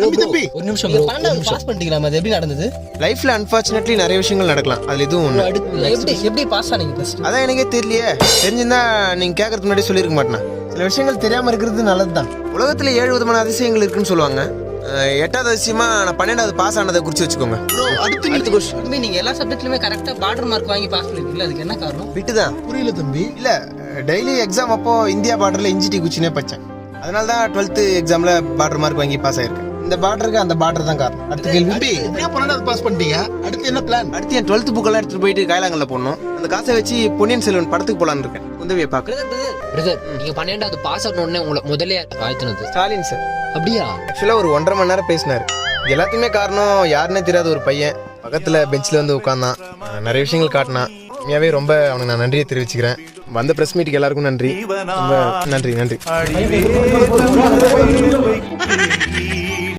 தம்பி ஒரு நிமிஷம் bro. பாஸ் பண்ணிட்டீங்களா? அது எப்படி நடந்தது? லைஃப்ல அன்பார்ச்சுனேட்லி நிறைய விஷயங்கள் நடக்கலாம், அதுல இதுவும் ஒண்ணு. எப்படி பாஸ் ஆனீங்க ஃபர்ஸ்ட்? அதான் எனக்கே தெரியலையே. தெரிஞ்சிருந்தா நீங்க கேட்கறதுக்கு முன்னாடி சொல்லியிருக்க மாட்டேன். சில விஷயங்கள் தெரியாம இருக்கிறது நல்லதுதான். உலகத்துல 7 விதமான அதிசயங்கள் இருக்குன்னு சொல்லுவாங்க. 8வது அதிசயமா நான் 12வது பாஸ் ஆனதை குறிச்சு வச்சுக்கோங்க. அடுத்த கொஸ்டின். தம்பி நீங்க எல்லா சப்ஜெக்ட்லயுமே கரெக்டா பார்டர் மார்க் வாங்கி பாஸ் பண்ணிருக்கீங்களா? அதுக்கு என்ன காரணம்? விட்டுதான் புரியல தம்பி. இல்ல, டெய்லி எக்ஸாம் அப்போ இந்தியா பார்டர்ல இன்ஜிடி குச்சினே படிச்சேன். அதனால தான் 12th எக்ஸாம்ல பார்டர் மார்க் வாங்கி பாஸ் ஆயிருக்கேன். இந்த பார்டருக்கு அந்த பார்டர் தான் காரணம். அடுத்த கேள்வி. தம்பி எப்படியா 12வது பாஸ் பண்ணிட்டீங்க, அடுத்து என்ன பிளான்? அடுத்து என் 12th புக்கெல்லாம் எடுத்துட்டு போயிட்டு கைலாங்கல்ல போடணும். அந்த காசை வச்சு பொன்னியின் செல்வன் படத்துக்கு போலான்னு இருக்கேன். உதவியை பார்க்க. பிரதர் நீங்க 12வது பாஸ் ஆனோடனே உங்களை முதல்ல ஆயத்துனது ஸ்டாலின் சார் அப்படியா? ஆக்சுவலா ஒரு 1.5 மணி நேரம் பேசினாரு. இது எல்லாத்துக்குமே காரணம் யாருன்னே தெரியாத ஒரு பையன் பக்கத்துல பெஞ்ச்ல வந்து உட்கார்ந்தான். நிறைய விஷயங்கள் காட்டினான். உண்மையாவே ரொம்ப அவனுக்கு நான் நன்றியை தெரிவிச்சுக்கிறேன். வந்த பிரஸ் மீட்டுக்கு எல்லாருக்கும் நன்றி. ரொம்ப நன்றி.